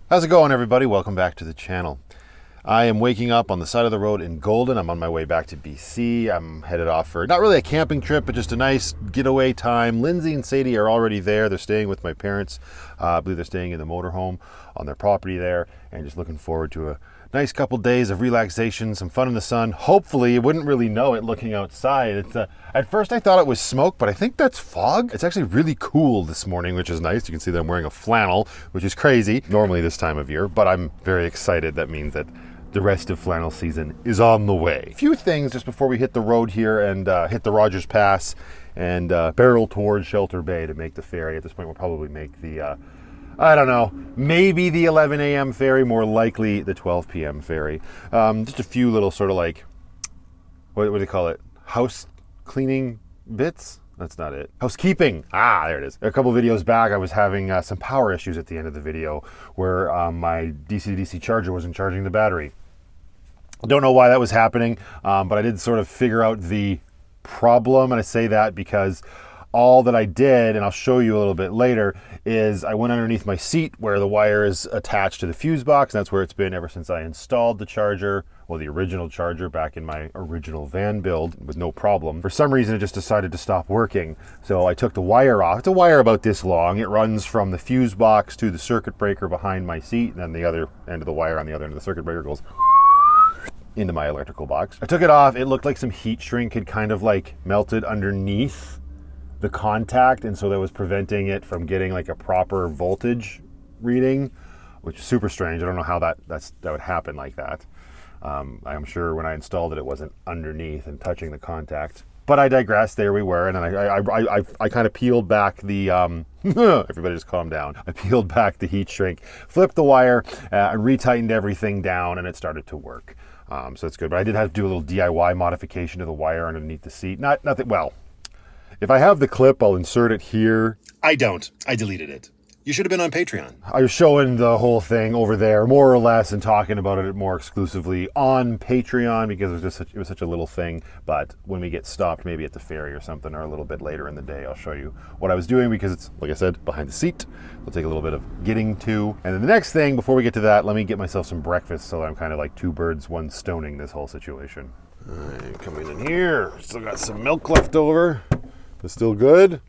How's it going, everybody? Welcome back to the channel. I am waking up on the side of the road in Golden. I'm on my way back to BC. I'm headed off for not really a camping trip, but just a nice getaway time. Lindsay and Sadie are already there. They're staying with my parents. I believe they're staying in the motorhome on their property there, and just looking forward to a nice couple days of relaxation, some fun in the sun. Hopefully, you wouldn't really know it looking outside. It's at first I thought it was smoke, but I think that's fog. It's actually really cool this morning, which is nice. You can see that I'm wearing a flannel, which is crazy normally this time of year, but I'm very excited. That means that the rest of flannel season is on the way. A few things just before we hit the road here and hit the Rogers Pass and barrel towards Shelter Bay to make the ferry. At this point, we'll probably make the I don't know, maybe the 11 a.m. ferry, more likely the 12 p.m. ferry. Just a few little sort of like, what do they call it? House cleaning bits? That's not it. Housekeeping. There it is. A couple videos back, I was having some power issues at the end of the video where my DC-to-DC charger wasn't charging the battery. Don't know why that was happening, but I did sort of figure out the problem, and I say that because all that I did, and I'll show you a little bit later, is I went underneath my seat where the wire is attached to the fuse box. And that's where it's been ever since I installed the charger, well, the original charger back in my original van build with no problem. For some reason, it just decided to stop working. So I took the wire off. It's a wire about this long. It runs from the fuse box to the circuit breaker behind my seat, and then the other end of the wire on the other end of the circuit breaker goes into my electrical box. I took it off. It looked like some heat shrink had kind of like melted underneath the contact, and so that was preventing it from getting like a proper voltage reading, which is super strange. I don't know how that would happen like that. I'm sure when I installed it, it wasn't underneath and touching the contact. But I digress. There we were, and then I kind of peeled back the everybody just calm down. I peeled back the heat shrink, flipped the wire, and retightened everything down, and it started to work. So that's good. But I did have to do a little DIY modification to the wire underneath the seat. Nothing. Well, if I have the clip, I'll insert it here. I don't. I deleted it. You should have been on Patreon. I was showing the whole thing over there, more or less, and talking about it more exclusively on Patreon because it was such a little thing. But when we get stopped, maybe at the ferry or something, or a little bit later in the day, I'll show you what I was doing because it's, like I said, behind the seat. It'll take a little bit of getting to. And then the next thing, before we get to that, let me get myself some breakfast so I'm kind of like two birds, one stoning this whole situation. All right, coming in here. Still got some milk left over. It's still good?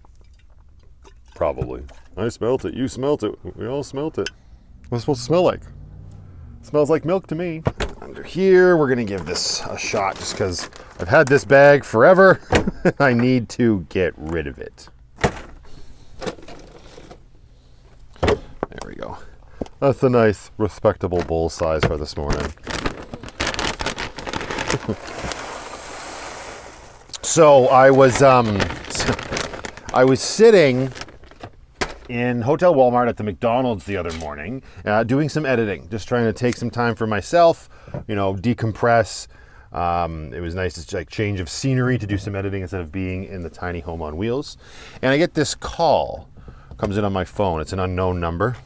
Probably. I smelt it. You smelt it. We all smelt it. What's it supposed to smell like? It smells like milk to me. Under here, we're going to give this a shot just because I've had this bag forever. I need to get rid of it. There we go. That's a nice, respectable bowl size for this morning. So I was sitting in Hotel Walmart at the McDonald's the other morning, doing some editing, just trying to take some time for myself, decompress. It was nice to like change of scenery to do some editing instead of being in the tiny home on wheels. And I get this call, comes in on my phone. It's an unknown number.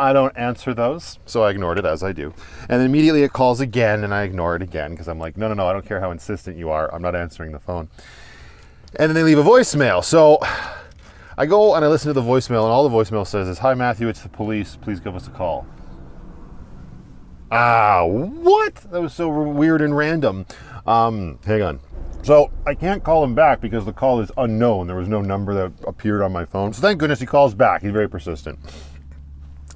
I don't answer those, so I ignored it as I do. And then immediately it calls again, and I ignore it again because I'm like, no, I don't care how insistent you are. I'm not answering the phone. And then they leave a voicemail. So I go and I listen to the voicemail, and all the voicemail says is, "Hi, Matthew, it's the police. Please give us a call." What? That was so weird and random. Hang on. So I can't call him back because the call is unknown. There was no number that appeared on my phone. So thank goodness he calls back. He's very persistent.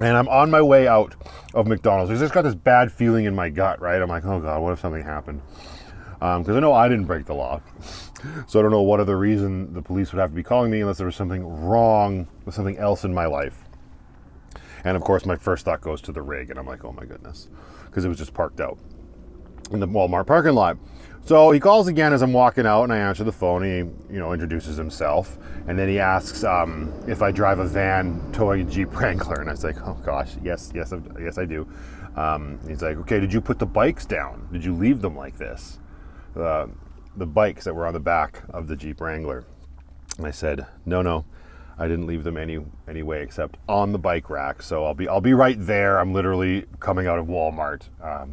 And I'm on my way out of McDonald's. I just got this bad feeling in my gut, right? I'm like, oh God, what if something happened? Because I know I didn't break the law. So I don't know what other reason the police would have to be calling me unless there was something wrong with something else in my life. And of course, my first thought goes to the rig. And I'm like, oh my goodness. Because it was just parked out in the Walmart parking lot. So he calls again as I'm walking out, and I answer the phone. He, introduces himself, and then he asks if I drive a van towing a Jeep Wrangler, and I was like, oh gosh, yes, I do. He's like, okay, did you put the bikes down? Did you leave them like this? The bikes that were on the back of the Jeep Wrangler, and I said, no. I didn't leave them anyway except on the bike rack. So I'll be right there. I'm literally coming out of Walmart,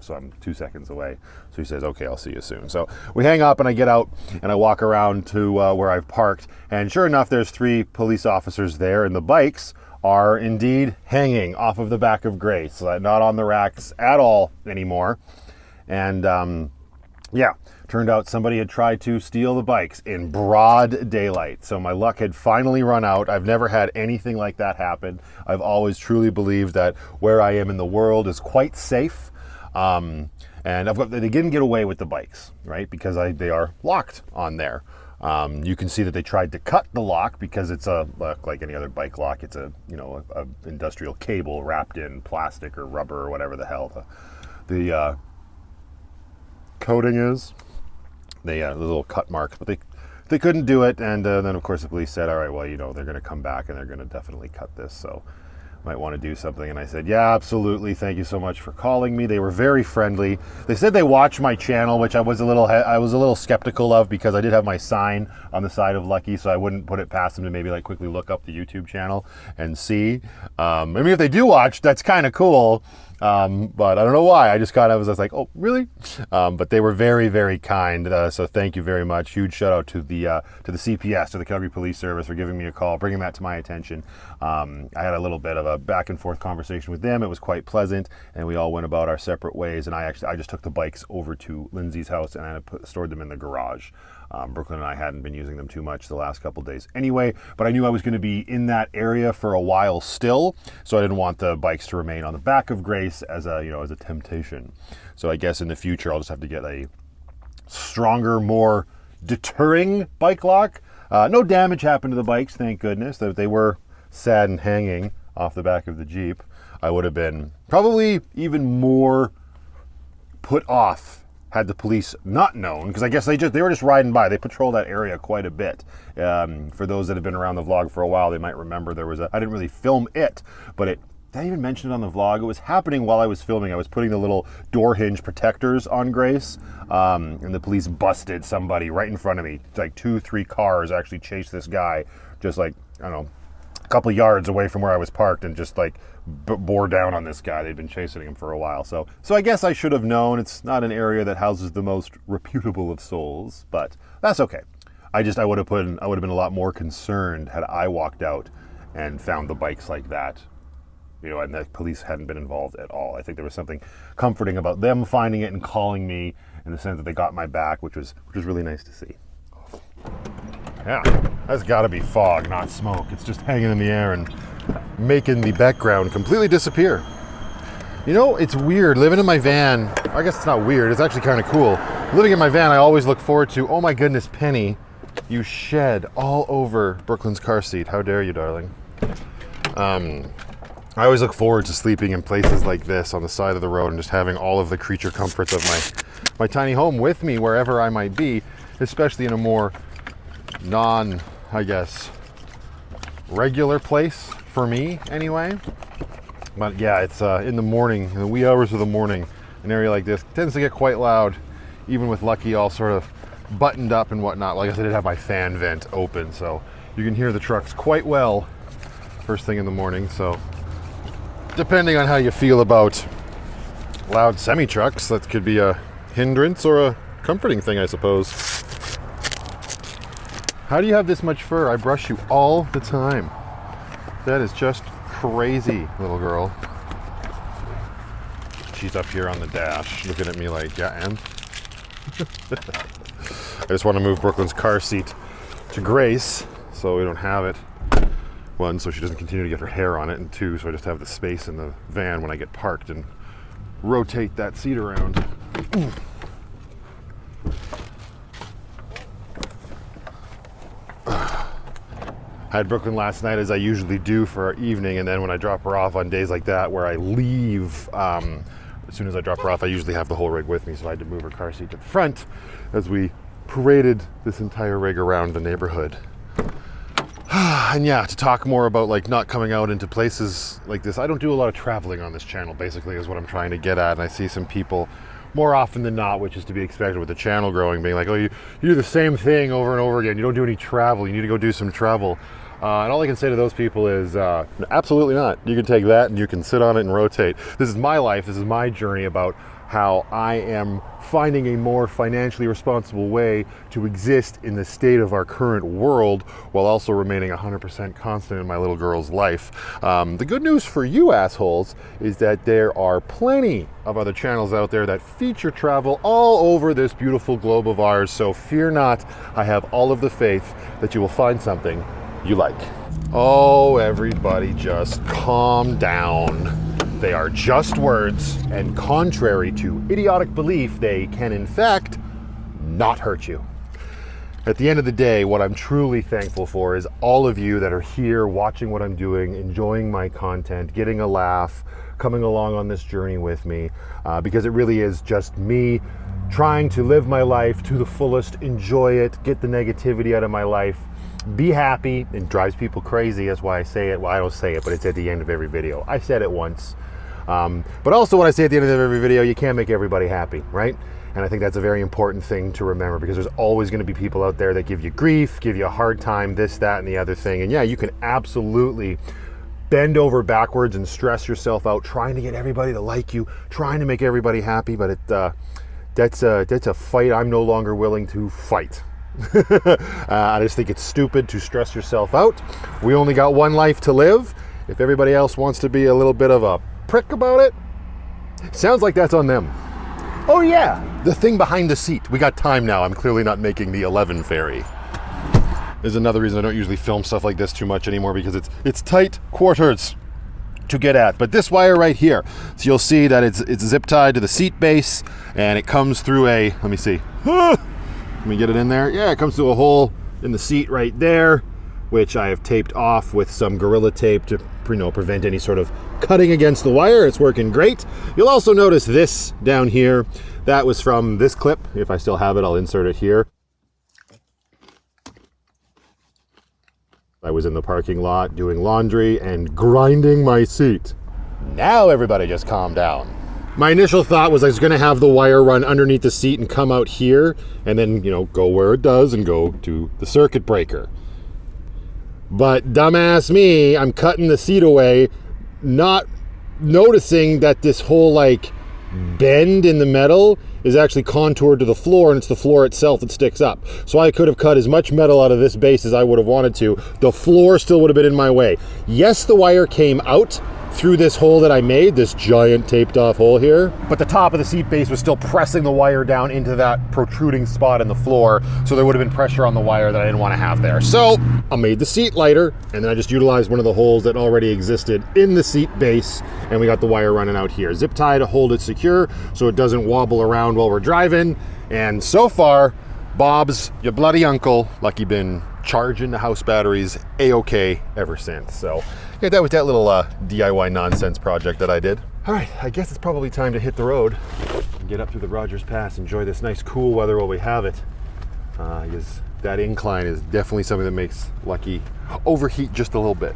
so I'm 2 seconds away. So he says, okay, I'll see you soon. So we hang up and I get out and I walk around to where I've parked. And sure enough, there's 3 police officers there, and the bikes are indeed hanging off of the back of Grace, not on the racks at all anymore. And yeah, turned out somebody had tried to steal the bikes in broad daylight. So my luck had finally run out. I've never had anything like that happen. I've always truly believed that where I am in the world is quite safe. And they didn't get away with the bikes, right? Because they are locked on there. You can see that they tried to cut the lock because it's like any other bike lock. It's a industrial cable wrapped in plastic or rubber or whatever the hell the coating is. The little cut marks, but they couldn't do it. And then of course the police said, all right, well, they're going to come back and they're going to definitely cut this. So might want to do something. And I said, yeah, absolutely. Thank you so much for calling me. They were very friendly. They said they watch my channel, which I was a little skeptical of because I did have my sign on the side of Lucky, so I wouldn't put it past them to maybe like quickly look up the YouTube channel and see. I mean, if they do watch, that's kind of cool. But I don't know why. I just was like, oh, really? But they were very, very kind. So thank you very much. Huge shout out to the CPS, to the Calgary Police Service, for giving me a call, bringing that to my attention. I had a little bit of a back and forth conversation with them. It was quite pleasant, and we all went about our separate ways. And I just took the bikes over to Lindsay's house and I stored them in the garage. Brooklyn and I hadn't been using them too much the last couple days anyway, but I knew I was going to be in that area for a while still, so I didn't want the bikes to remain on the back of Grace as a temptation. So I guess in the future I'll just have to get a stronger, more deterring bike lock. No damage happened to the bikes, thank goodness. They were sad and hanging off the back of the Jeep. I would have been probably even more put off had the police not known, because I guess they were just riding by. They patrol that area quite a bit. For those that have been around the vlog for a while, they might remember I didn't really film it, but did I even mention it on the vlog? It was happening while I was filming. I was putting the little door hinge protectors on Grace, and the police busted somebody right in front of me. Like 2-3 cars actually chased this guy, just like, I don't know, a couple yards away from where I was parked, and just like bore down on this guy. They'd been chasing him for a while. So I guess I should have known. It's not an area that houses the most reputable of souls, but that's okay. I would have been a lot more concerned had I walked out and found the bikes like that, and the police hadn't been involved at all. I think there was something comforting about them finding it and calling me, in the sense that they got my back, which was really nice to see. Yeah, that's got to be fog, not smoke. It's just hanging in the air and making the background completely disappear. It's weird living in my van. I guess it's not weird. It's actually kind of cool. Living in my van, I always look forward to, oh my goodness, Penny, you shed all over Brooklyn's car seat. How dare you, darling? I always look forward to sleeping in places like this on the side of the road and just having all of the creature comforts of my tiny home with me wherever I might be, especially in a more regular place for me anyway. But yeah, it's in the morning, in the wee hours of the morning, an area like this tends to get quite loud, even with Lucky all sort of buttoned up and whatnot. Like I said, I did have my fan vent open, so you can hear the trucks quite well first thing in the morning. So depending on how you feel about loud semi-trucks, that could be a hindrance or a comforting thing, I suppose. How do you have this much fur? I brush you all the time. That is just crazy, little girl. She's up here on the dash looking at me like, yeah, and? I just want to move Brooklyn's car seat to Grace so we don't have it. 1, so she doesn't continue to get her hair on it, and 2, so I just have the space in the van when I get parked and rotate that seat around. I had Brooklyn last night, as I usually do for our evening, and then when I drop her off on days like that where I leave, as soon as I drop her off, I usually have the whole rig with me, so I had to move her car seat to the front as we paraded this entire rig around the neighborhood. And yeah, to talk more about like not coming out into places like this, I don't do a lot of traveling on this channel, basically, is what I'm trying to get at. And I see some people more often than not, which is to be expected with the channel growing, being like, oh, you do the same thing over and over again. You don't do any travel. You need to go do some travel. And all I can say to those people is, absolutely not. You can take that and you can sit on it and rotate. This is my life. This is my journey about how I am finding a more financially responsible way to exist in the state of our current world while also remaining 100% constant in my little girl's life. The good news for you assholes is that there are plenty of other channels out there that feature travel all over this beautiful globe of ours, so fear not. I have all of the faith that you will find something you like. Oh, everybody just calm down. They are just words, and contrary to idiotic belief, they can in fact not hurt you. At the end of the day, what I'm truly thankful for is all of you that are here watching what I'm doing, enjoying my content, getting a laugh, coming along on this journey with me, because it really is just me trying to live my life to the fullest, enjoy it, get the negativity out of my life, be happy. It drives people crazy. That's why I say it. Well, I don't say it, but it's at the end of every video. I said it once. But also when I say at the end of every video, you can't make everybody happy, right? And I think that's a very important thing to remember, because there's always going to be people out there that give you grief, give you a hard time, this, that, and the other thing. And yeah, you can absolutely bend over backwards and stress yourself out trying to get everybody to like you, trying to make everybody happy, but that's a fight I'm no longer willing to fight. I just think it's stupid to stress yourself out. We only got one life to live. If everybody else wants to be a little bit of a prick about it, sounds like that's on them. Oh yeah, the thing behind the seat. We got time now. I'm clearly not making the 11 ferry. There's another reason I don't usually film stuff like this too much anymore, because it's tight quarters to get at. But this wire right here, so you'll see that it's zip tied to the seat base, and it comes through a, let me see, let me get it in there. Yeah, it comes through a hole in the seat right there, which I have taped off with some Gorilla Tape to prevent any sort of cutting against the wire. It's working great. You'll also notice this down here. That was from this clip. If I still have it, I'll insert it here. I was in the parking lot doing laundry and grinding my seat. Now everybody just calm down. My initial thought was I was going to have the wire run underneath the seat and come out here and then, go where it does and go to the circuit breaker. But dumbass me, I'm cutting the seat away, not noticing that this whole bend in the metal is actually contoured to the floor, and it's the floor itself that sticks up. So I could have cut as much metal out of this base as I would have wanted to. The floor still would have been in my way. Yes, the wire came out through this hole that I made, this giant taped off hole here, but the top of the seat base was still pressing the wire down into that protruding spot in the floor, so there would have been pressure on the wire that I didn't want to have there. So I made the seat lighter, and then I just utilized one of the holes that already existed in the seat base, and we got the wire running out here. Zip tie to hold it secure so it doesn't wobble around while we're driving. And so far, Bob's, your bloody uncle, lucky been charging the house batteries A-okay ever since. So yeah, that was that little DIY nonsense project that I did. All right, I guess it's probably time to hit the road and get up through the Rogers Pass, enjoy this nice cool weather while we have it. Because that incline is definitely something that makes Lucky overheat just a little bit.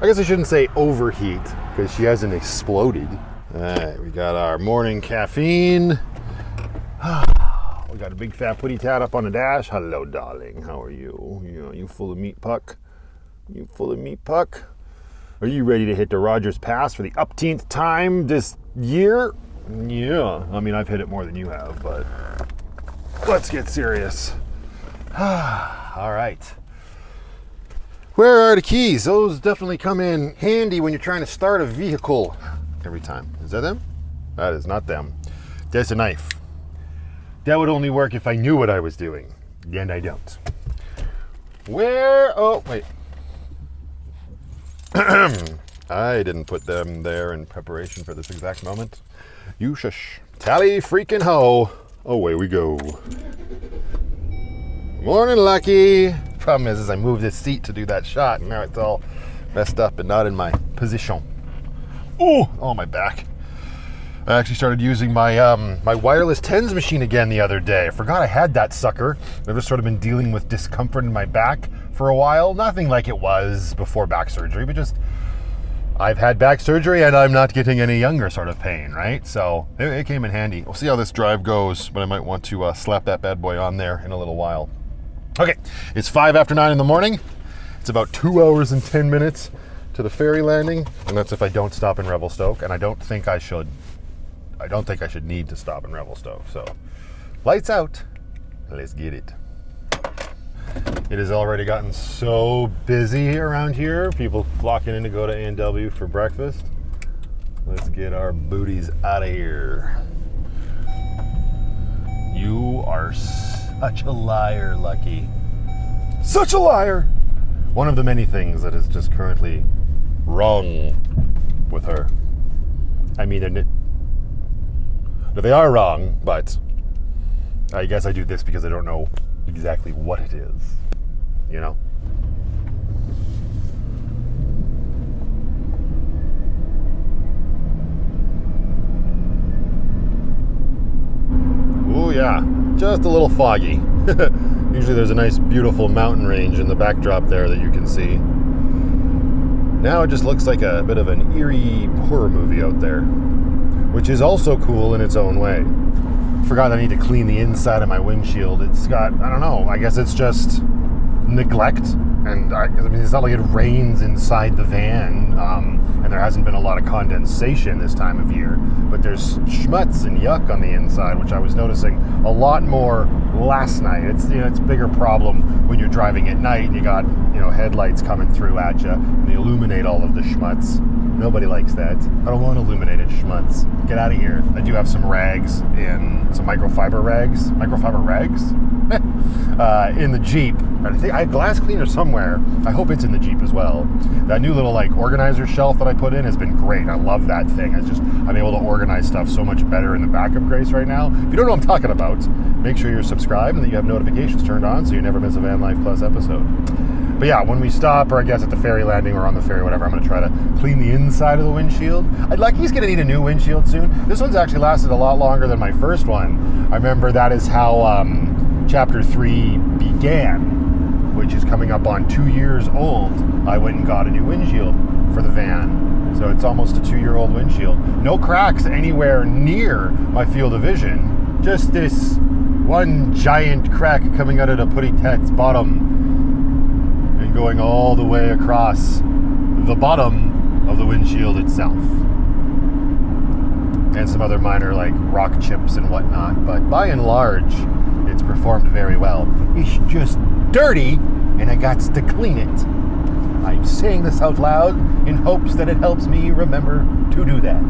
I guess I shouldn't say overheat, because she hasn't exploded. All right, we got our morning caffeine. We got a big fat putty tat up on the dash. Hello, darling. How are you? You full of meat, Puck? You full of meat, Puck? Are you ready to hit the Rogers Pass for the upteenth time this year? Yeah. I mean, I've hit it more than you have, but let's get serious. All right. Where are the keys? Those definitely come in handy when you're trying to start a vehicle every time. Is that them? That is not them. That's a knife. That would only work if I knew what I was doing, and I don't. Where? Oh, wait. I didn't put them there in preparation for this exact moment. You shush. Tally freaking ho. Away we go. Morning, Lucky. Problem is I moved this seat to do that shot, and now it's all messed up and not in my position. Oh, my back. I actually started using my my wireless TENS machine again the other day. I forgot I had that sucker. I've just sort of been dealing with discomfort in my back for a while. Nothing like it was before back surgery, but just I've had back surgery and I'm not getting any younger sort of pain, right? So it came in handy. We'll see how this drive goes, but I might want to slap that bad boy on there in a little while. Okay, it's 5 after 9 in the morning. It's about 2 hours and 10 minutes to the ferry landing, and that's if I don't stop in Revelstoke, and I don't think I should. I don't think I should need to stop and Revelstoke. So, lights out. Let's get it. It has already gotten so busy around here. People flocking in to go to A&W for breakfast. Let's get our booties out of here. You are such a liar, Lucky. Such a liar! One of the many things that is just currently wrong with her. I mean, they are wrong, but I guess I do this because I don't know exactly what it is, you know? Oh yeah, just a little foggy. Usually there's a nice beautiful mountain range in the backdrop there that you can see. Now it just looks like a bit of an eerie horror movie out there, which is also cool in its own way. Forgot I need to clean the inside of my windshield. It's got, I don't know, I guess it's just neglect. And I mean, it's not like it rains inside the van, and there hasn't been a lot of condensation this time of year, but there's schmutz and yuck on the inside, which I was noticing a lot more last night. It's, you know, it's a bigger problem when you're driving at night and you got, you know, headlights coming through at you and they illuminate all of the schmutz. Nobody likes that. I don't want illuminated schmutz. Get out of here. I do have some rags in some microfiber rags in the Jeep. I think I have glass cleaner somewhere. I hope it's in the Jeep as well. That new little like organizer shelf that I put in has been great. I love that thing. I'm able to organize stuff so much better in the back of Grace right now. If you don't know what I'm talking about, make sure you're subscribed and that you have notifications turned on so you never miss a Vanlife Plus episode. But yeah, when we stop, or I guess at the ferry landing or on the ferry, whatever, I'm going to try to clean the inside of the windshield. Lucky's going to need a new windshield soon. This one's actually lasted a lot longer than my first one. I remember that is how Chapter 3 began, which is coming up on 2 years old. I went and got a new windshield for the van. So it's almost a 2-year-old windshield. No cracks anywhere near my field of vision. Just this one giant crack coming out of the putty tet's bottom and going all the way across the bottom of the windshield itself. And some other minor like rock chips and whatnot. But by and large, it's performed very well. It's just dirty and I got to clean it. I'm saying this out loud in hopes that it helps me remember to do that.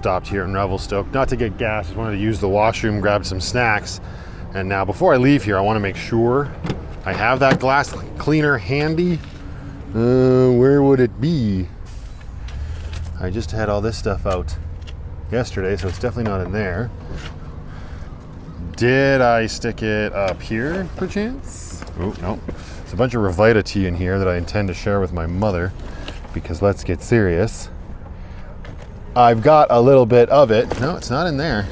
stopped here in Revelstoke, not to get gas, just wanted to use the washroom, grab some snacks. And now before I leave here, I want to make sure I have that glass cleaner handy. Where would it be? I just had all this stuff out yesterday, so it's definitely not in there. Did I stick it up here, perchance? Oh, no. There's a bunch of Revita tea in here that I intend to share with my mother, because let's get serious. I've got a little bit of it. No, it's not in there.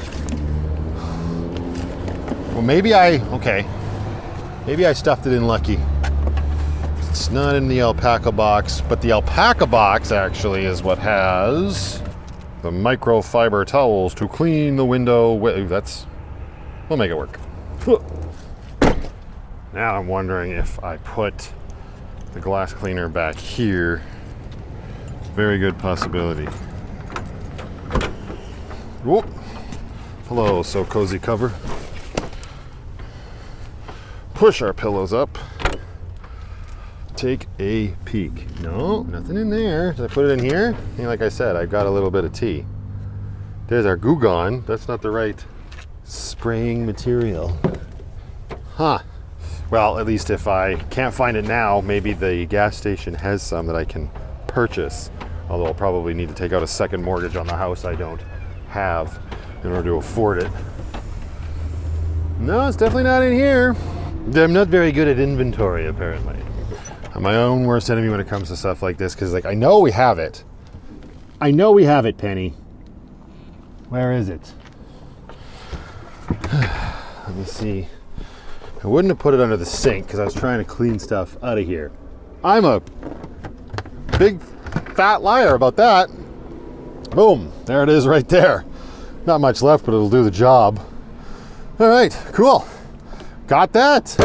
Well, maybe I stuffed it in Lucky. It's not in the alpaca box, but the alpaca box actually is what has the microfiber towels to clean the window. We'll make it work. Now I'm wondering if I put the glass cleaner back here. Very good possibility. Whoop. Hello, so cozy cover. Push our pillows up. Take a peek. No, nothing in there. Did I put it in here? Yeah, like I said, I've got a little bit of tea. There's our Goo Gone. That's not the right spraying material. Huh. Well, at least if I can't find it now, maybe the gas station has some that I can purchase. Although I'll probably need to take out a second mortgage on the house I don't have in order to afford it. No, it's definitely not in here. I'm not very good at inventory, apparently. I'm my own worst enemy when it comes to stuff like this, because like I know we have it. I know we have it, Penny. Where is it? Let me see. I wouldn't have put it under the sink because I was trying to clean stuff out of here. I'm a big fat liar about that. Boom, there it is right there. Not much left, but it'll do the job. All right, cool. Got that.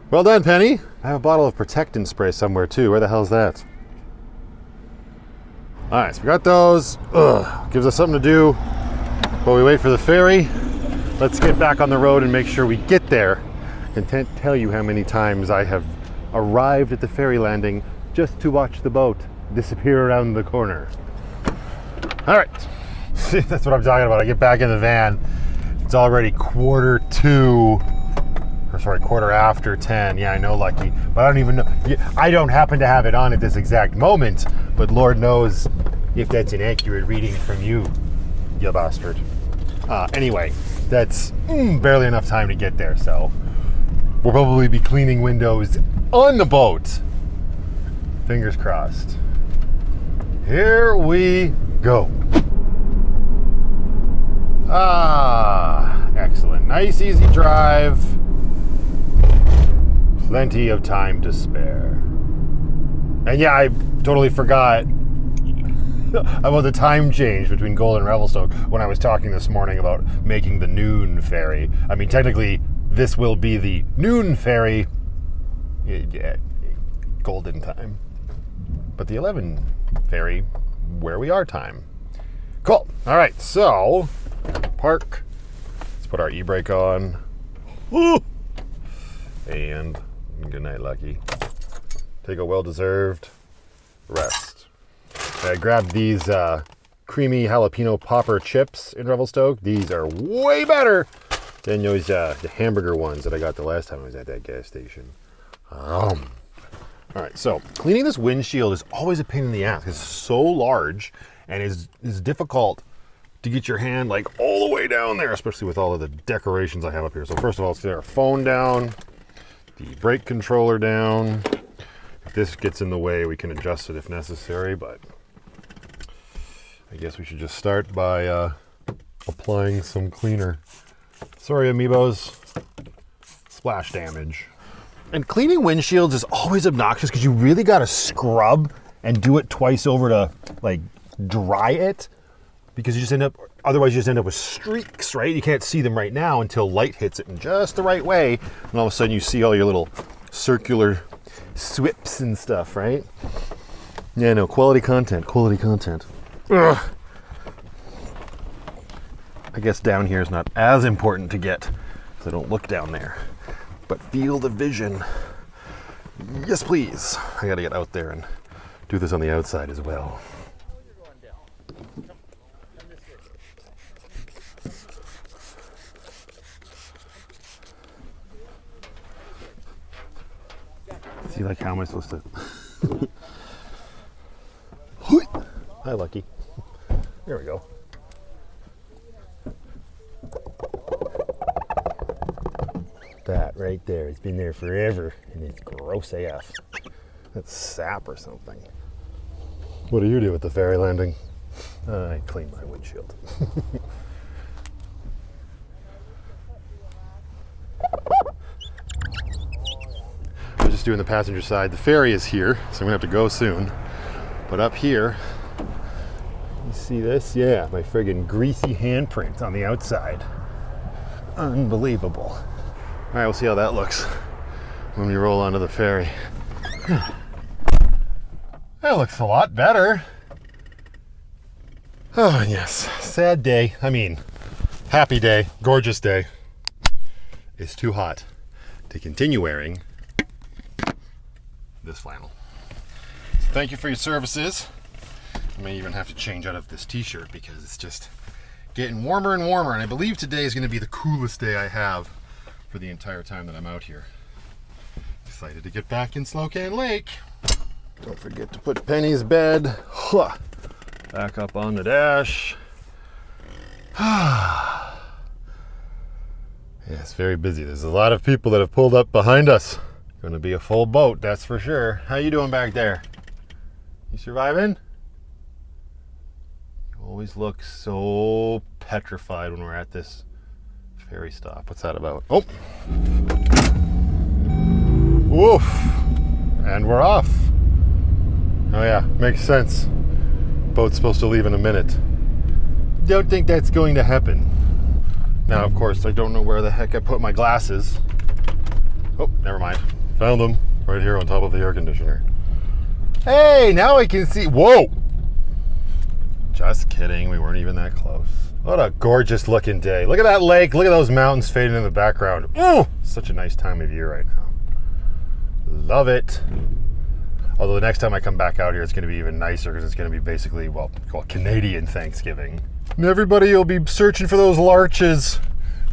Well done, Penny. I have a bottle of protectant spray somewhere too. Where the hell's that? All right, so we got those. Gives us something to do while we wait for the ferry. Let's get back on the road and make sure we get there. I can't tell you how many times I have arrived at the ferry landing just to watch the boat disappear around the corner. All right, that's what I'm talking about. I get back in the van. It's already quarter after 10. Yeah, I know, Lucky, but I don't even know. I don't happen to have it on at this exact moment, but Lord knows if that's an accurate reading from you, you bastard. Anyway, that's barely enough time to get there, so we'll probably be cleaning windows on the boat. Fingers crossed. Here we go. Excellent. Nice, easy drive. Plenty of time to spare. And yeah, I totally forgot about the time change between Golden and Revelstoke when I was talking this morning about making the noon ferry. I mean, technically, this will be the noon ferry, Golden time. But the 11 ferry, where we are time. Cool. All right, so park. Let's put our e-brake on. And good night, Lucky. Take a well-deserved rest. I grabbed these creamy jalapeno popper chips in Revelstoke. These are way better than those the hamburger ones that I got the last time I was at that gas station. All right, so cleaning this windshield is always a pain in the ass. It's so large and is difficult to get your hand like all the way down there, especially with all of the decorations I have up here. So first of all, let's get our phone down, the brake controller down. If this gets in the way, we can adjust it if necessary, but I guess we should just start by applying some cleaner. Sorry, amiibos. Splash damage. And cleaning windshields is always obnoxious because you really got to scrub and do it twice over to like dry it, because you just otherwise you just end up with streaks, right? You can't see them right now until light hits it in just the right way, and all of a sudden you see all your little circular swips and stuff, right? Yeah, no, quality content. Ugh. I guess down here is not as important to get, because I don't look down there. But feel the vision. Yes, please. I gotta get out there and do this on the outside as well. See, like, how am I supposed to? Hi, Lucky. There we go. That right there, it's been there forever, and it's gross AF. That's sap or something. What do you do with the ferry landing? I clean my windshield. I'm just doing the passenger side. The ferry is here, so I'm gonna have to go soon. But up here, you see this? Yeah, my friggin' greasy handprint on the outside. Unbelievable. All right, we'll see how that looks when we roll onto the ferry. That looks a lot better. Oh, yes. Sad day. I mean, happy day, gorgeous day. It's too hot to continue wearing this flannel. So thank you for your services. I may even have to change out of this t-shirt because it's just getting warmer and warmer, and I believe today is going to be the coolest day I have for the entire time that I'm out here. Excited to get back in Slocan Lake. Don't forget to put Penny's bed back up on the dash. Yeah, it's very busy. There's a lot of people that have pulled up behind us. Gonna be a full boat, that's for sure. How you doing back there? You surviving? You always look so petrified when we're at this ferry stop. What's that about? Oh! Woof! And we're off. Oh yeah, makes sense. Boat's supposed to leave in a minute. Don't think that's going to happen. Now, of course, I don't know where the heck I put my glasses. Oh, never mind. Found them right here on top of the air conditioner. Hey, now I can see. Whoa! Just kidding, we weren't even that close. What a gorgeous looking day. Look at that lake, look at those mountains fading in the background. Oh, such a nice time of year right now. Love it. Although the next time I come back out here, it's going to be even nicer because it's going to be basically, well, Canadian Thanksgiving. And everybody will be searching for those larches,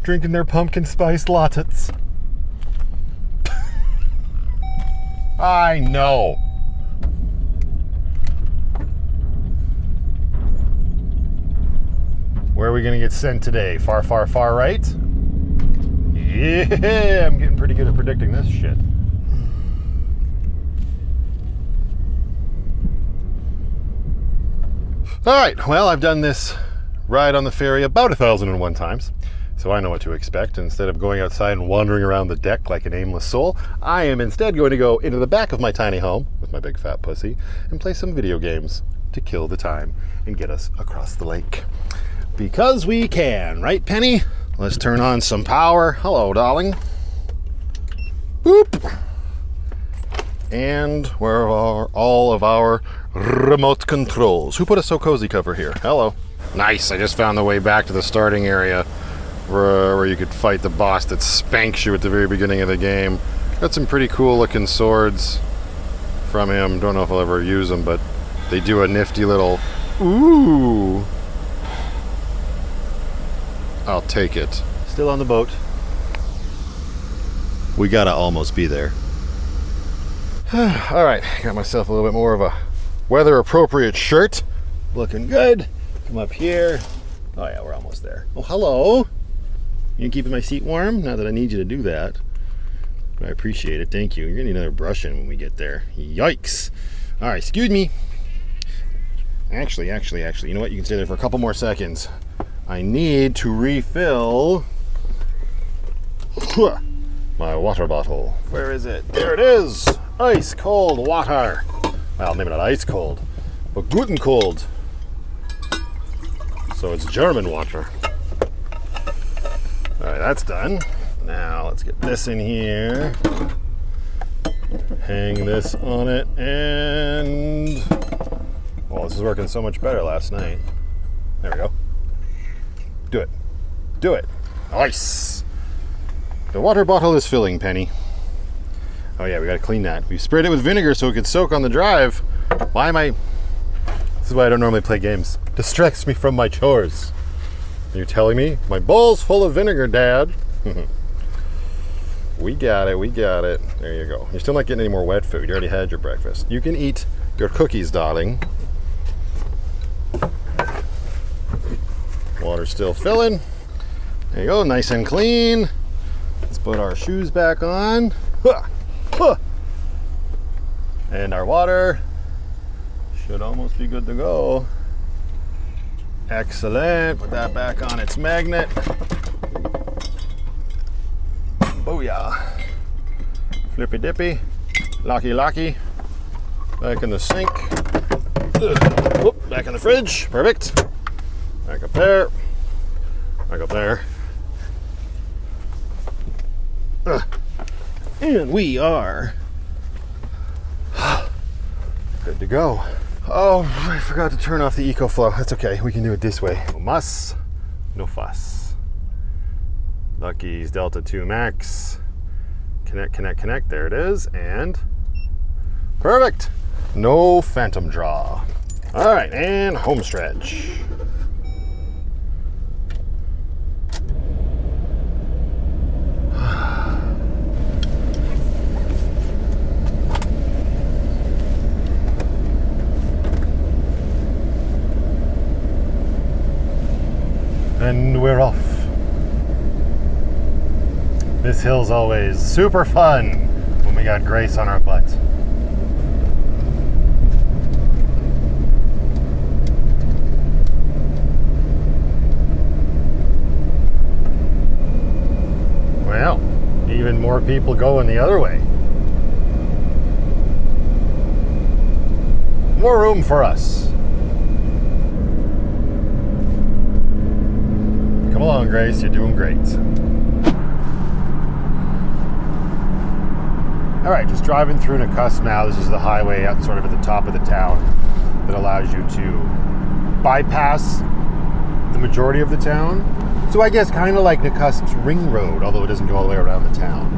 drinking their pumpkin spice lattes. I know. Where are we going to get sent today? Far, far, far right? Yeah, I'm getting pretty good at predicting this shit. All right, well, I've done this ride on the ferry about 1,001 times, so I know what to expect. Instead of going outside and wandering around the deck like an aimless soul, I am instead going to go into the back of my tiny home with my big fat pussy and play some video games to kill the time and get us across the lake. Because we can, right, Penny? Let's turn on some power. Hello, darling. Boop. And where are all of our remote controls? Who put a So Cozy cover here? Hello. Nice, I just found the way back to the starting area where you could fight the boss that spanks you at the very beginning of the game. Got some pretty cool looking swords from him. Don't know if I'll ever use them, but they do a nifty little ooh. I'll take it. Still on the boat. We gotta almost be there. All right, got myself a little bit more of a weather appropriate shirt. Looking good. Come up here. Oh yeah, we're almost there. Oh, hello. You keeping my seat warm? Not that I need you to do that. But I appreciate it, thank you. You're gonna need another brushing when we get there. Yikes. All right, excuse me. Actually, you know what? You can stay there for a couple more seconds. I need to refill my water bottle. Where is it? There it is. Ice cold water. Well, maybe not ice cold, but guten cold. So it's German water. All right, that's done. Now let's get this in here. Hang this on it, and well, this is working so much better last night. There we go. Do it. Do it. Nice. The water bottle is filling, Penny. Oh yeah, we gotta clean that. We sprayed it with vinegar so it could soak on the drive. Why am I... This is why I don't normally play games. Distracts me from my chores. Are you telling me? My bowl's full of vinegar, Dad. We got it, we got it. There you go. You're still not getting any more wet food. You already had your breakfast. You can eat your cookies, darling. Water's still filling. There you go, nice and clean. Let's put our shoes back on. And our water should almost be good to go. Excellent. Put that back on its magnet. Booyah. Flippy dippy. Locky locky. Back in the sink. Whoop, back in the fridge. Perfect. Back up there. Back up there. And we are good to go. Oh, I forgot to turn off the EcoFlow. That's okay. We can do it this way. No muss, no fuss. Lucky's Delta 2 Max. Connect, connect, connect. There it is. And perfect. No phantom draw. All right, and home stretch. And we're off. This hill's always super fun when we got Grace on our butt. Well, even more people going the other way. More room for us. Come along, Grace, you're doing great. All right, just driving through Nakusp now. This is the highway out sort of at the top of the town that allows you to bypass the majority of the town. So I guess kind of like Nakusp's ring road, although it doesn't go all the way around the town.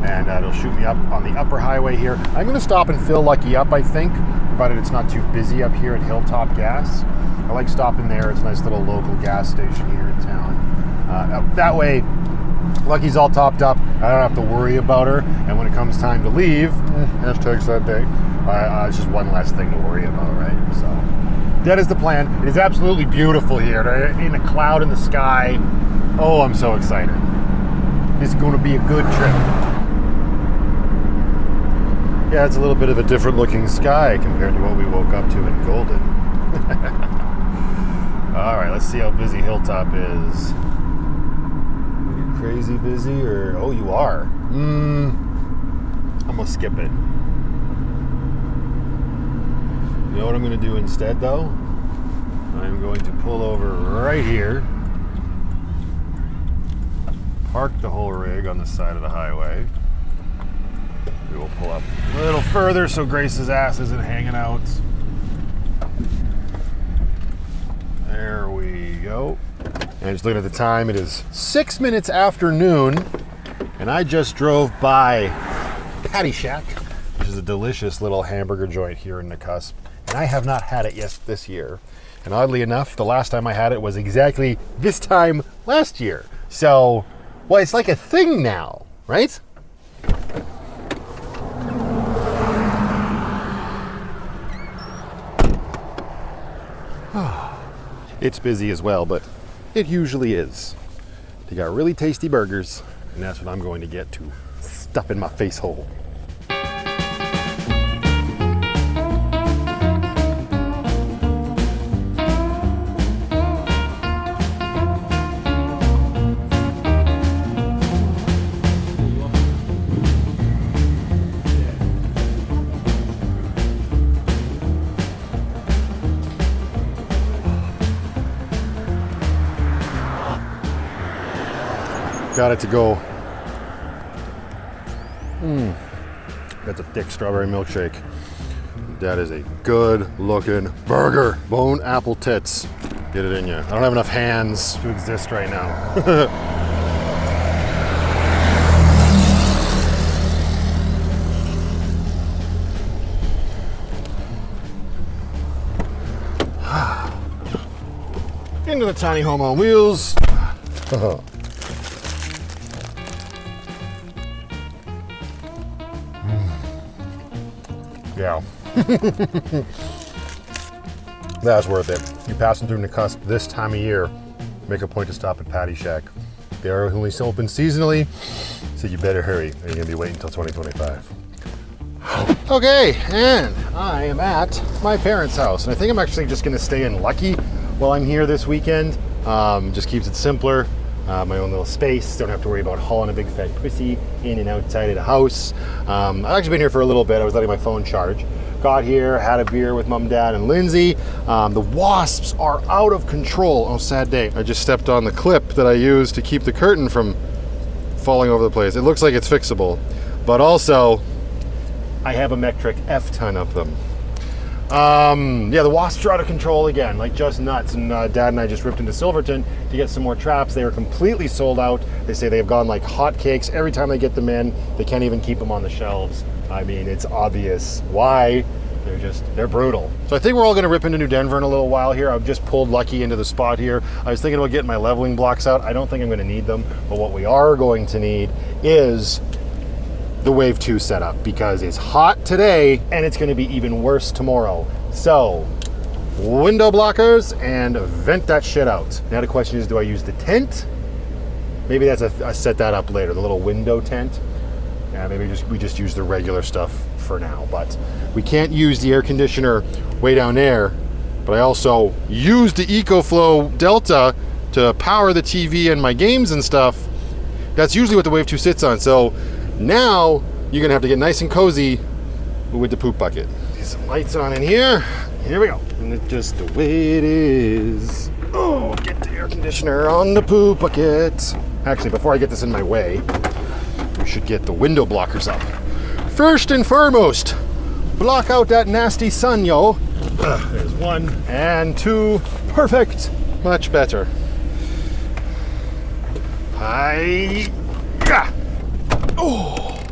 And it'll shoot me up on the upper highway here. I'm going to stop and fill Lucky up, I think, provided it's not too busy up here at Hilltop Gas. I like stopping there. It's a nice little local gas station here in town. That way, Lucky's all topped up. I don't have to worry about her. And when it comes time to leave, hashtag sad day, it's just one less thing to worry about, right? So that is the plan. It is absolutely beautiful here. In a cloud in the sky. Oh, I'm so excited. This is going to be a good trip. Yeah, it's a little bit of a different looking sky compared to what we woke up to in Golden. All right, let's see how busy Hilltop is. Are you crazy busy or, oh, you are. I'm gonna skip it. You know what I'm gonna do instead though? I'm going to pull over right here, park the whole rig on the side of the highway. We will pull up a little further so Grace's ass isn't hanging out. There we go. And just looking at the time, it is 6 minutes after noon, and I just drove by Patty Shack, which is a delicious little hamburger joint here in Nakusp, and I have not had it yet this year. And oddly enough, the last time I had it was exactly this time last year. So, well, it's like a thing now, right? It's busy as well, but it usually is. They got really tasty burgers, and that's what I'm going to get to stuff in my face hole. Got it to go. That's a thick strawberry milkshake. That is a good looking burger. Bone apple tits. Get it in you. I don't have enough hands to exist right now. Into the tiny home on wheels. Yeah. That's worth it. You passing through Nakusp this time of year, make a point to stop at Patty Shack. They are only open seasonally, so you better hurry, or you're gonna be waiting until 2025. Okay, and I am at my parents' house, and I think I'm actually just gonna stay in Lucky while I'm here this weekend. Just keeps it simpler. My own little space, don't have to worry about hauling a big fat pussy in and outside of the house. I've actually been here for a little bit. I was letting my phone charge. Got here, had a beer with Mom, Dad, and Lindsay. The wasps are out of control. Oh, sad day. I just stepped on the clip that I used to keep the curtain from falling over the place. It looks like it's fixable, but also I have a metric F ton of them. Yeah, the wasps are out of control again, like just nuts. And Dad and I just ripped into Silverton to get some more traps. They are completely sold out. They say they have gone like hotcakes. Every time they get them in, they can't even keep them on the shelves. I mean, it's obvious why. They're brutal. So I think we're all gonna rip into New Denver in a little while here. I've just pulled Lucky into the spot here. I was thinking about getting my leveling blocks out. I don't think I'm gonna need them, but what we are going to need is the Wave 2 setup, because it's hot today and it's gonna be even worse tomorrow. So, window blockers and vent that shit out. Now the question is, do I use the tent? Maybe that's I set that up later, the little window tent. Yeah, maybe we just use the regular stuff for now, but we can't use the air conditioner way down there. But I also use the EcoFlow Delta to power the TV and my games and stuff. That's usually what the Wave 2 sits on. So now you're gonna have to get nice and cozy with the poop bucket. Get some lights on in here. Here we go. And it's just the way it is. Oh, get the air conditioner on the poop bucket. Actually, before I get this in my way, we should get the window blockers up. First and foremost, block out that nasty sun, yo. There's 1 and 2. Perfect. Much better. Hi-ya. Oh.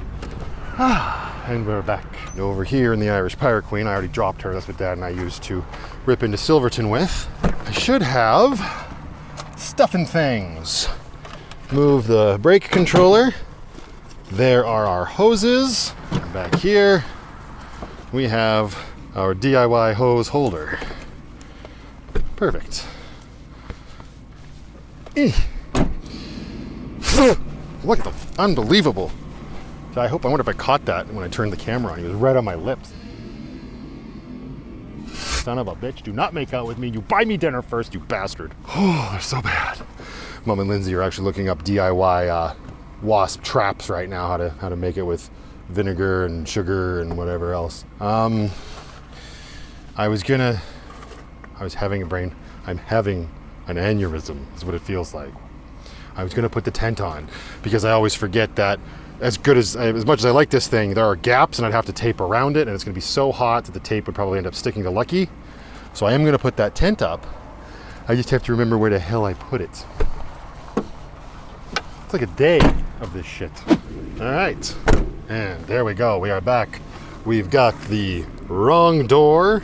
And we're back. Over here in the Irish Pirate Queen, I already dropped her. That's what Dad and I used to rip into Silverton with. I should have stuffing things. Move the brake controller. There are our hoses. And back here, we have our DIY hose holder. Perfect. Look at them. Unbelievable. I wonder if I caught that when I turned the camera on. He was right on my lips. Son of a bitch, do not make out with me. You buy me dinner first, you bastard. Oh, they're so bad. Mom and Lindsay are actually looking up DIY wasp traps right now, how to make it with vinegar and sugar and whatever else. I'm having an aneurysm, is what it feels like. I was gonna put the tent on because I always forget that as much as I like this thing, there are gaps and I'd have to tape around it, and it's gonna be so hot that the tape would probably end up sticking to Lucky. So I am gonna put that tent up. I just have to remember where the hell I put it. It's like a day of this shit. All right, and there we go, we are back. We've got the wrong door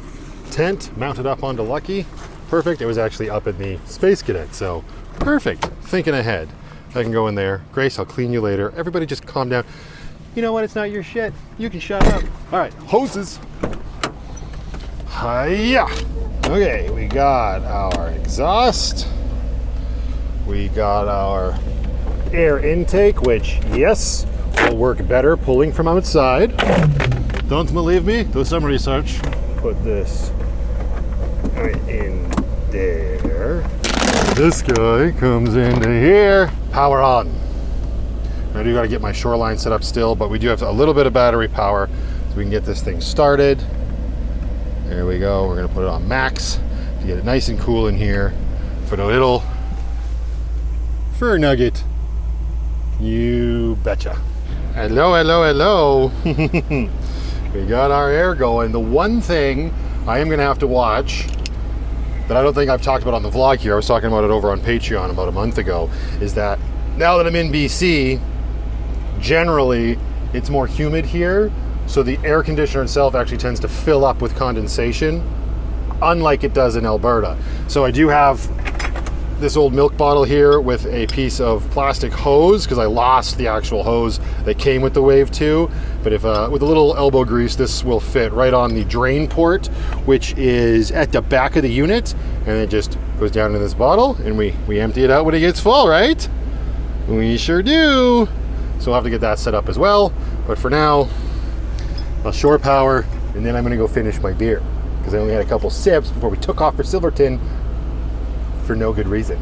tent mounted up onto Lucky. Perfect, it was actually up in the Space Cadet, so perfect, thinking ahead. I can go in there. Grace, I'll clean you later. Everybody just calm down. You know what? It's not your shit. You can shut up. All right, hoses. Hiya. Okay, we got our exhaust. We got our air intake, which, yes, will work better pulling from outside. Don't believe me? Do some research. Put this right in there. This guy comes into here. Power on. I do got to get my shoreline set up still, but we do have a little bit of battery power so we can get this thing started. There we go. We're going to put it on max to get it nice and cool in here for the little fur nugget. You betcha. Hello, hello, hello. We got our air going. The one thing I am going to have to watch that I don't think I've talked about on the vlog here, I was talking about it over on Patreon about a month ago, is that now that I'm in BC, generally it's more humid here, so the air conditioner itself actually tends to fill up with condensation, unlike it does in Alberta. So I do have this old milk bottle here with a piece of plastic hose because I lost the actual hose that came with the Wave 2. But if with a little elbow grease, this will fit right on the drain port, which is at the back of the unit, and it just goes down in this bottle, and we empty it out when it gets full, right? We sure do. So we'll have to get that set up as well. But for now, I'll shore power, and then I'm gonna go finish my beer because I only had a couple sips before we took off for Silverton for no good reason.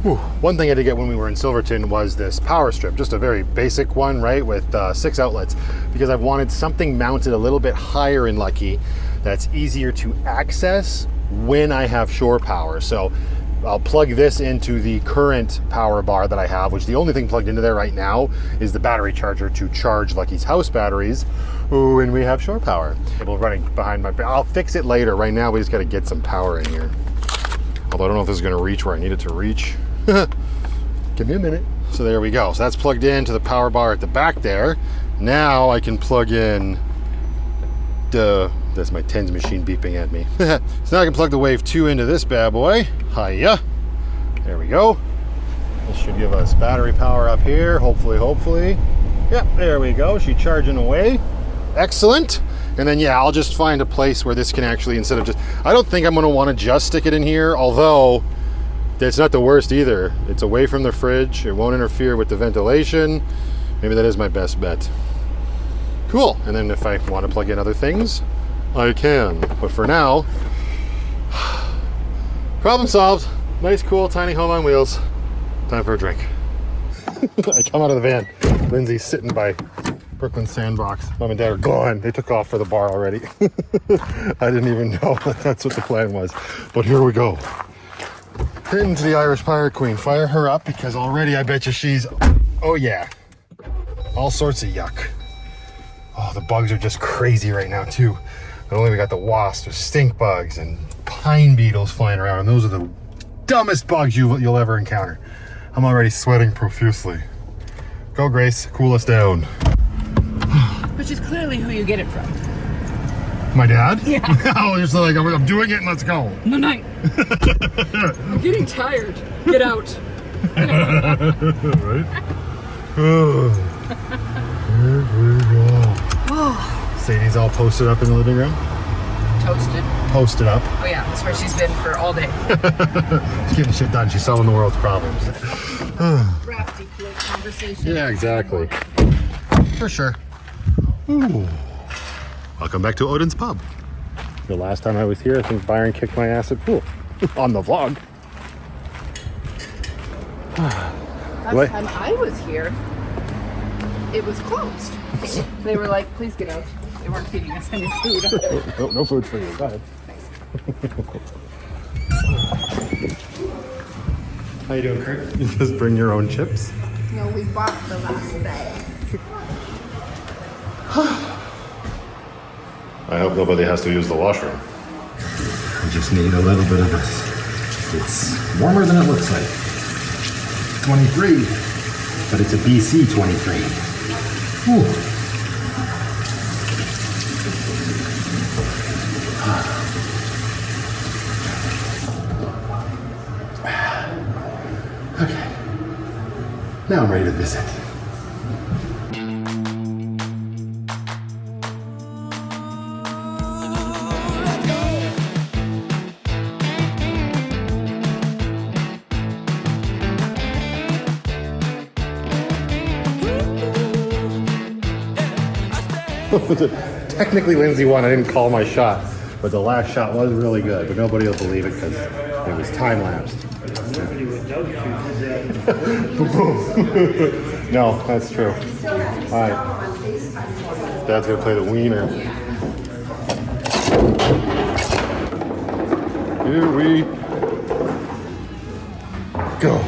Whew. One thing I did get when we were in Silverton was this power strip, just a very basic one, right, with 6 outlets, because I've wanted something mounted a little bit higher in Lucky that's easier to access when I have shore power. So I'll plug this into the current power bar that I have, which the only thing plugged into there right now is the battery charger to charge Lucky's house batteries when we have shore power. Cable running behind my, I'll fix it later. Right now we just got to get some power in here. Although I don't know if this is going to reach where I need it to reach. Give me a minute. So there we go. So that's plugged into the power bar at the back there. Now I can plug in that's my tens machine beeping at me. So now I can plug the Wave 2 into this bad boy. Hiya. There we go. This should give us battery power up here. Hopefully. Yep, there we go. She's charging away. Excellent. And then, yeah, I'll just find a place where this can actually, instead of just, I don't think I'm going to want to just stick it in here, although it's not the worst either. It's away from the fridge. It won't interfere with the ventilation. Maybe that is my best bet. Cool. And then if I want to plug in other things, I can. But for now, problem solved. Nice, cool, tiny home on wheels. Time for a drink. I come out of the van. Lindsay's sitting by Brooklyn Sandbox. Mom and Dad are gone. They took off for the bar already. I didn't even know that that's what the plan was. But here we go. Heading to the Irish Pirate Queen. Fire her up because already I bet you she's, oh yeah, all sorts of yuck. Oh, the bugs are just crazy right now too. Not only we got the wasps, there's stink bugs and pine beetles flying around, and those are the dumbest bugs you'll ever encounter. I'm already sweating profusely. Go, Grace, cool us down. Which is clearly who you get it from. My dad? Yeah. Oh, just like, I'm doing it and let's go. No, no. I'm getting tired. Get out. Right? Oh. Here we go. Sadie's all posted up in the living room. Toasted. Posted up. Oh yeah, that's where she's been for all day. She's getting shit done. She's solving the world's problems. Crafty float conversation. Yeah, exactly. For sure. Ooh. Welcome back to Odins Pub. The last time I was here, I think Byron kicked my ass at pool. On the vlog. Last time I was here, it was closed. They were like, please get out. They weren't feeding us any food. No food for you. Go ahead. How you doing, Kurt? You just bring your own chips? No, we bought the last day. I hope nobody has to use the washroom. I just need a little bit of this. It's warmer than it looks like. 23, but it's a BC 23. Whew. Okay. Now I'm ready to visit. Technically, Lindsay won. I didn't call my shot, but the last shot was really good. But nobody will believe it because it was time lapsed. No, that's true. All right, Dad's gonna play the wiener. Here we go.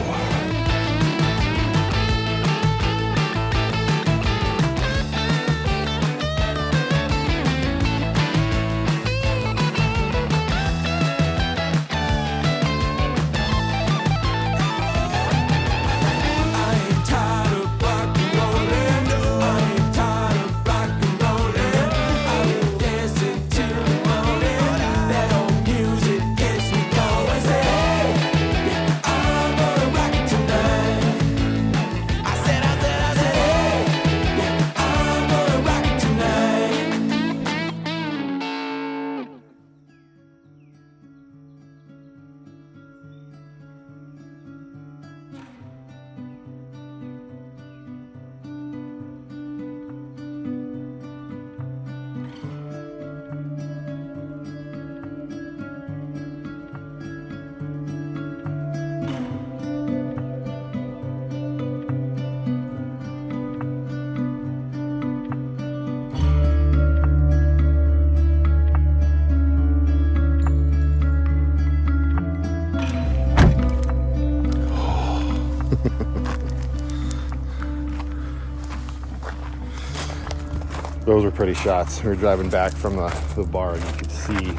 Those were pretty shots. We were driving back from the bar and you could see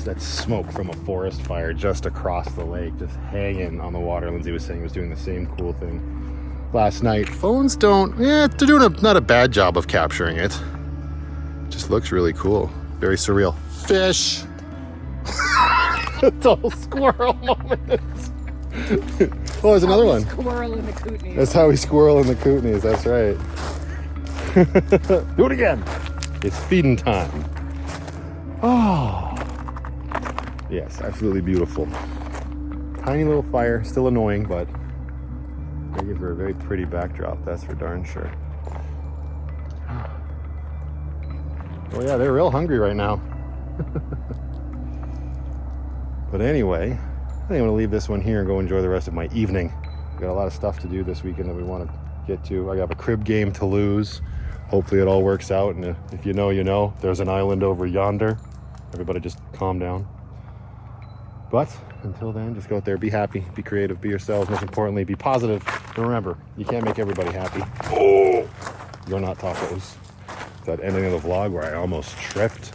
that smoke from a forest fire just across the lake, just hanging on the water. Lindsay was saying he was doing the same cool thing last night. Phones don't, they're doing not a bad job of capturing it. Just looks really cool. Very surreal. Fish! Total squirrel moment. Oh, there's another one. Squirrel in the Kootenays. That's how we squirrel in the Kootenays, that's right. Do it again. It's feeding time. Oh. Yes, absolutely beautiful. Tiny little fire, still annoying, but they give her a very pretty backdrop, that's for darn sure. Oh yeah, they're real hungry right now. But anyway, I think I'm gonna leave this one here and go enjoy the rest of my evening. We've got a lot of stuff to do this weekend that we want to get to. I have a crib game to lose. Hopefully it all works out, and if you know, you know. There's an island over yonder. Everybody just calm down. But until then, just go out there, be happy, be creative, be yourselves. Most importantly, be positive. And remember, you can't make everybody happy. Oh, you're not tacos. That ending of the vlog where I almost tripped.